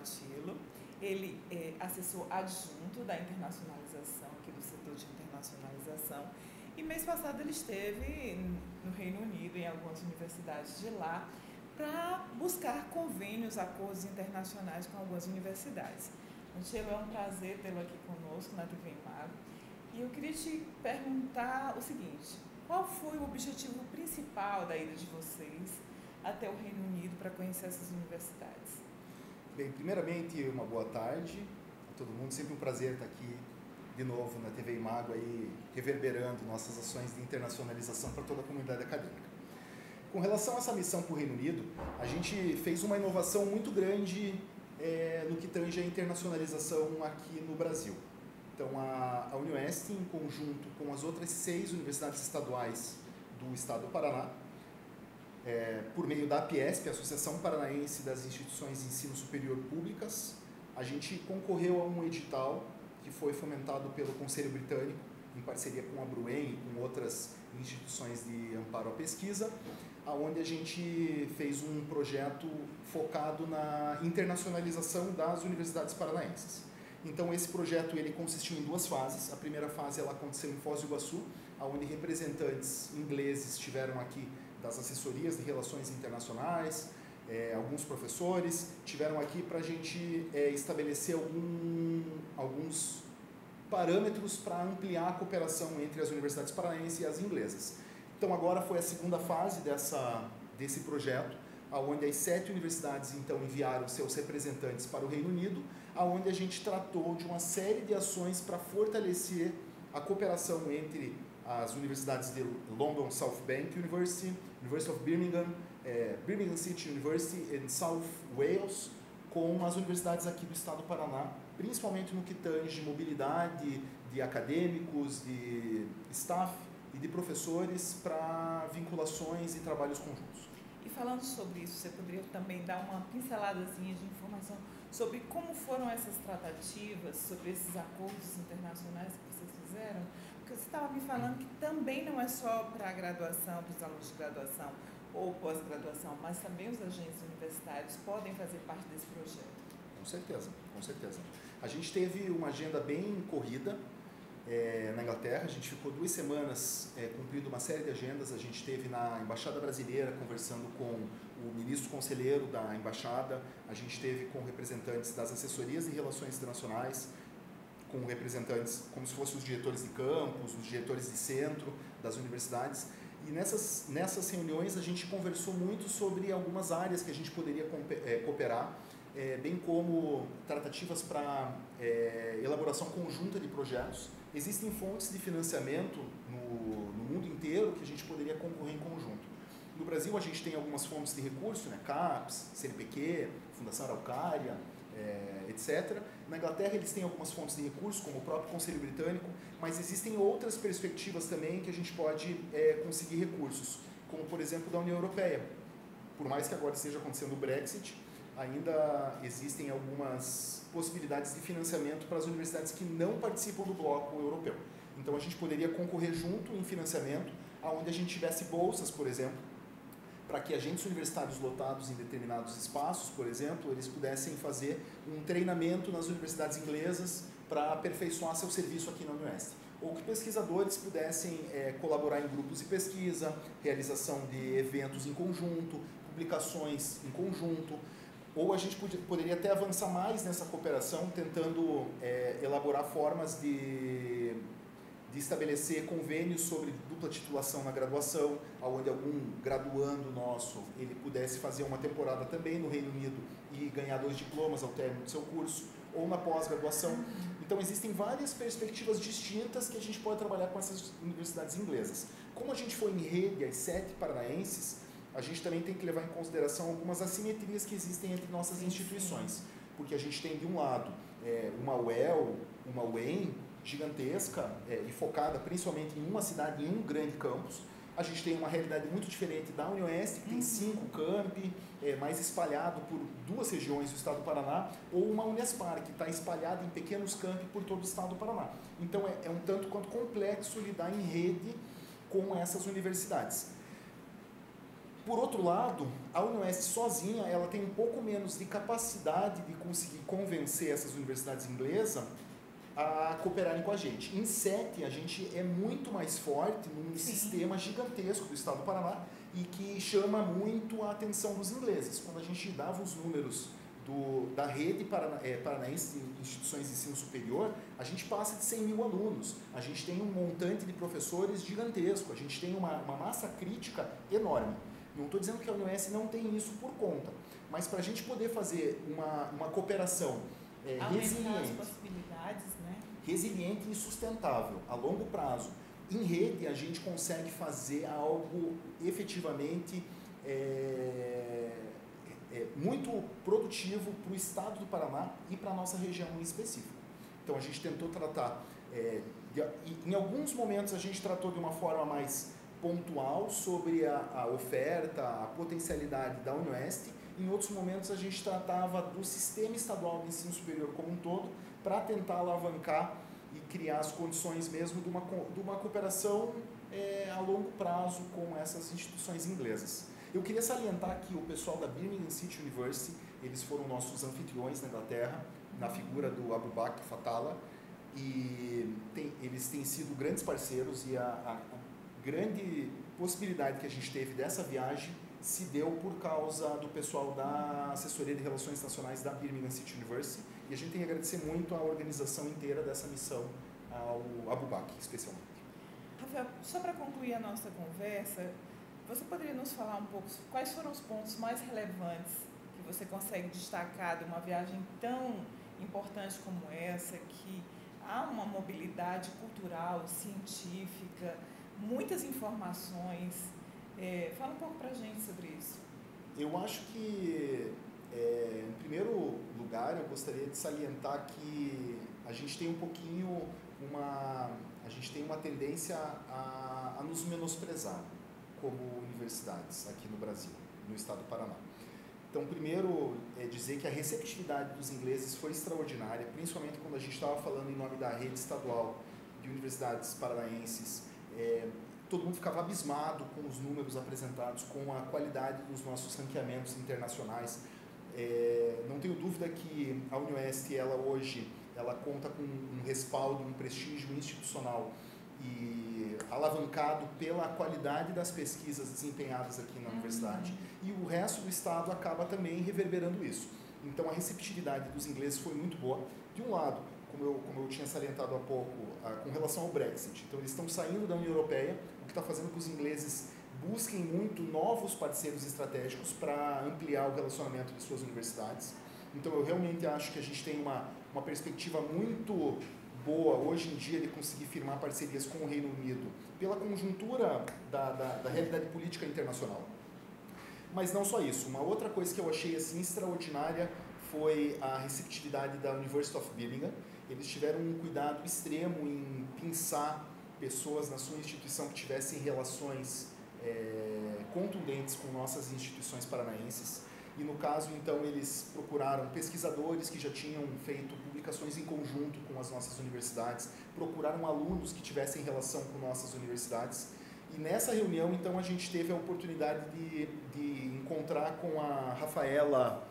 Atilo. Ele é assessor adjunto da internacionalização, aqui do setor de internacionalização. E mês passado ele esteve no Reino Unido, em algumas universidades de lá, para buscar convênios, acordos internacionais com algumas universidades. Atilo, é um prazer tê-lo aqui conosco na TV Imago. E eu queria te perguntar o seguinte: qual foi o objetivo principal da ida de vocês até o Reino Unido para conhecer essas universidades? Bem, primeiramente, uma boa tarde a todo mundo. Sempre um prazer estar aqui de novo na TV Imago, aí, reverberando nossas ações de internacionalização para toda a comunidade acadêmica. Com relação a essa missão para o Reino Unido, a gente fez uma inovação muito grande no que tange a internacionalização aqui no Brasil. Então, a Unioeste, em conjunto com as outras 6 universidades estaduais do estado do Paraná, por meio da APESP, Associação Paranaense das Instituições de Ensino Superior Públicas, a gente concorreu a um edital que foi fomentado pelo Conselho Britânico, em parceria com a Bruen e com outras instituições de amparo à pesquisa, onde a gente fez um projeto focado na internacionalização das universidades paranaenses. Então, esse projeto ele consistiu em 2 fases. A primeira fase ela aconteceu em Foz do Iguaçu, onde representantes ingleses estiveram aqui das assessorias de relações internacionais, alguns professores tiveram aqui para a gente estabelecer alguns parâmetros para ampliar a cooperação entre as universidades paranaenses e as inglesas. Então, agora foi a segunda fase desse projeto, onde as 7 universidades então enviaram seus representantes para o Reino Unido, onde a gente tratou de uma série de ações para fortalecer a cooperação entre as universidades de London South Bank University, University of Birmingham, Birmingham City University e South Wales, com as universidades aqui do estado do Paraná, principalmente no que tange de mobilidade de acadêmicos, de staff e de professores para vinculações e trabalhos conjuntos. E falando sobre isso, você poderia também dar uma pinceladazinha de informação sobre como foram essas tratativas, sobre esses acordos internacionais que vocês fizeram? Porque você estava me falando que também não é só para a graduação, para os alunos de graduação ou pós-graduação, mas também os agentes universitários podem fazer parte desse projeto. Com certeza, com certeza. A gente teve uma agenda bem corrida na Inglaterra. A gente ficou 2 semanas cumprindo uma série de agendas. A gente esteve na Embaixada Brasileira conversando com o ministro conselheiro da Embaixada, a gente esteve com representantes das assessorias de relações internacionais, com representantes como se fossem os diretores de campus, os diretores de centro das universidades. E nessas reuniões a gente conversou muito sobre algumas áreas que a gente poderia cooperar, bem como tratativas para elaboração conjunta de projetos. Existem fontes de financiamento no mundo inteiro que a gente poderia concorrer em conjunto. No Brasil a gente tem algumas fontes de recurso, né? CAPES, CNPq, Fundação Araucária, etc. Na Inglaterra eles têm algumas fontes de recurso, como o próprio Conselho Britânico, mas existem outras perspectivas também que a gente pode conseguir recursos, como por exemplo da União Europeia. Por mais que agora esteja acontecendo o Brexit, ainda existem algumas possibilidades de financiamento para as universidades que não participam do bloco europeu. Então a gente poderia concorrer junto em financiamento, onde a gente tivesse bolsas, por exemplo, para que agentes universitários lotados em determinados espaços, por exemplo, eles pudessem fazer um treinamento nas universidades inglesas para aperfeiçoar seu serviço aqui na Unioeste. Ou que pesquisadores pudessem colaborar em grupos de pesquisa, realização de eventos em conjunto, publicações em conjunto. Ou a gente poderia até avançar mais nessa cooperação, tentando elaborar formas de estabelecer convênios sobre dupla titulação na graduação, onde algum graduando nosso ele pudesse fazer uma temporada também no Reino Unido e ganhar 2 diplomas ao término do seu curso, ou na pós-graduação. Então existem várias perspectivas distintas que a gente pode trabalhar com essas universidades inglesas. Como a gente foi em rede às 7 paranaenses, a gente também tem que levar em consideração algumas assimetrias que existem entre nossas instituições, porque a gente tem de um lado uma UEL, uma UEM gigantesca e focada principalmente em uma cidade, em um grande campus. A gente tem uma realidade muito diferente da Unioeste, que tem 5 campi, mais espalhado por 2 regiões do estado do Paraná, ou uma Unespar, que está espalhada em pequenos campi por todo o estado do Paraná. Então é um tanto quanto complexo lidar em rede com essas universidades. Por outro lado, a UniOeste sozinha, ela tem um pouco menos de capacidade de conseguir convencer essas universidades inglesas a cooperarem com a gente. Em SETI, a gente é muito mais forte num sistema gigantesco do estado do Paraná e que chama muito a atenção dos ingleses. Quando a gente dava os números da rede paranaense de instituições de ensino superior, a gente passa de 100 mil alunos, a gente tem um montante de professores gigantesco, a gente tem uma massa crítica enorme. Não estou dizendo que a UniOeste não tem isso por conta, mas para a gente poder fazer uma cooperação resiliente e sustentável, a longo prazo, em rede a gente consegue fazer algo efetivamente muito produtivo para o estado do Paraná e para a nossa região em específico. Então a gente tentou tratar, em alguns momentos a gente tratou de uma forma mais pontual sobre a oferta, a potencialidade da UniOeste, em outros momentos a gente tratava do sistema estadual de ensino superior como um todo, para tentar alavancar e criar as condições mesmo de uma cooperação a longo prazo com essas instituições inglesas. Eu queria salientar que o pessoal da Birmingham City University, eles foram nossos anfitriões na Inglaterra, na figura do Abubakr Fatala, e eles têm sido grandes parceiros, e a grande possibilidade que a gente teve dessa viagem se deu por causa do pessoal da Assessoria de Relações Internacionais da Birmingham City University, e a gente tem que agradecer muito a organização inteira dessa missão, ao Abubakr especialmente. Rafael, só para concluir a nossa conversa, você poderia nos falar um pouco quais foram os pontos mais relevantes que você consegue destacar de uma viagem tão importante como essa, que há uma mobilidade cultural, científica, muitas informações. Fala um pouco para a gente sobre isso. Eu acho que, em primeiro lugar, eu gostaria de salientar que a gente tem a gente tem uma tendência a nos menosprezar como universidades aqui no Brasil, no estado do Paraná. Então, primeiro, dizer que a receptividade dos ingleses foi extraordinária, principalmente quando a gente estava falando em nome da rede estadual de universidades paranaenses. Todo mundo ficava abismado com os números apresentados, com a qualidade dos nossos ranqueamentos internacionais. Não tenho dúvida que a UniOeste, hoje, ela conta com um respaldo, um prestígio institucional e alavancado pela qualidade das pesquisas desempenhadas aqui na universidade, e o resto do estado acaba também reverberando isso. Então a receptividade dos ingleses foi muito boa. De um lado, como eu tinha salientado há pouco, com relação ao Brexit. Então eles estão saindo da União Europeia, o que está fazendo com que os ingleses busquem muito novos parceiros estratégicos para ampliar o relacionamento de suas universidades. Então eu realmente acho que a gente tem uma perspectiva muito boa hoje em dia de conseguir firmar parcerias com o Reino Unido pela conjuntura da realidade política internacional. Mas não só isso, uma outra coisa que eu achei assim extraordinária foi a receptividade da University of Birmingham. Eles tiveram um cuidado extremo em pensar pessoas na sua instituição que tivessem relações contundentes com nossas instituições paranaenses. E no caso, então, eles procuraram pesquisadores que já tinham feito publicações em conjunto com as nossas universidades, procuraram alunos que tivessem relação com nossas universidades. E nessa reunião, então, a gente teve a oportunidade de encontrar com a Rafaela,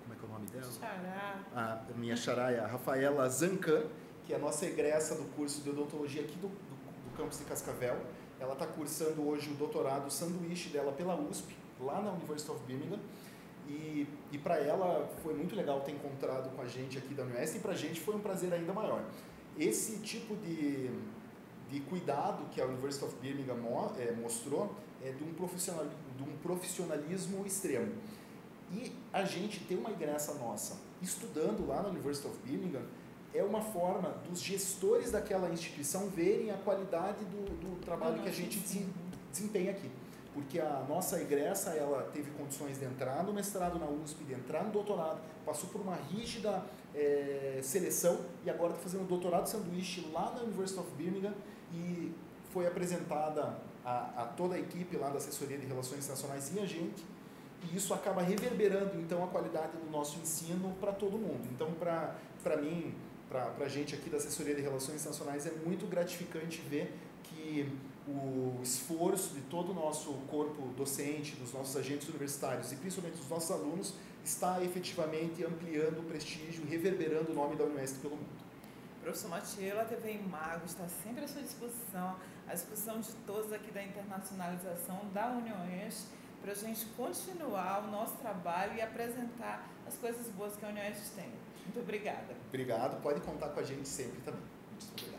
como é que é o nome dela? Xará. A minha xará, a Rafaela Zancan, que é a nossa egressa do curso de odontologia aqui do campus de Cascavel. Ela está cursando hoje o doutorado sanduíche dela pela USP, lá na University of Birmingham. E para ela foi muito legal ter encontrado com a gente aqui da UniOeste, e para a gente foi um prazer ainda maior. Esse tipo de cuidado que a University of Birmingham mostrou é de um profissionalismo extremo. E a gente ter uma egressa nossa estudando lá na University of Birmingham é uma forma dos gestores daquela instituição verem a qualidade do trabalho que a gente desempenha aqui. Porque a nossa egressa, ela teve condições de entrar no mestrado na USP, de entrar no doutorado, passou por uma rígida seleção e agora está fazendo doutorado sanduíche lá na University of Birmingham, e foi apresentada a toda a equipe lá da Assessoria de Relações Internacionais e a gente, e isso acaba reverberando então a qualidade do nosso ensino para todo mundo. Então, para mim, para a gente aqui da Assessoria de Relações Internacionais, é muito gratificante ver que que o esforço de todo o nosso corpo docente, dos nossos agentes universitários e principalmente dos nossos alunos está efetivamente ampliando o prestígio e reverberando o nome da Unesp pelo mundo. Professor Matiello, a TV Imago está sempre à sua disposição, à disposição de todos aqui da internacionalização da Unioeste, para a gente continuar o nosso trabalho e apresentar as coisas boas que a Unioeste tem. Muito obrigada. Obrigado, pode contar com a gente sempre também. Muito obrigado.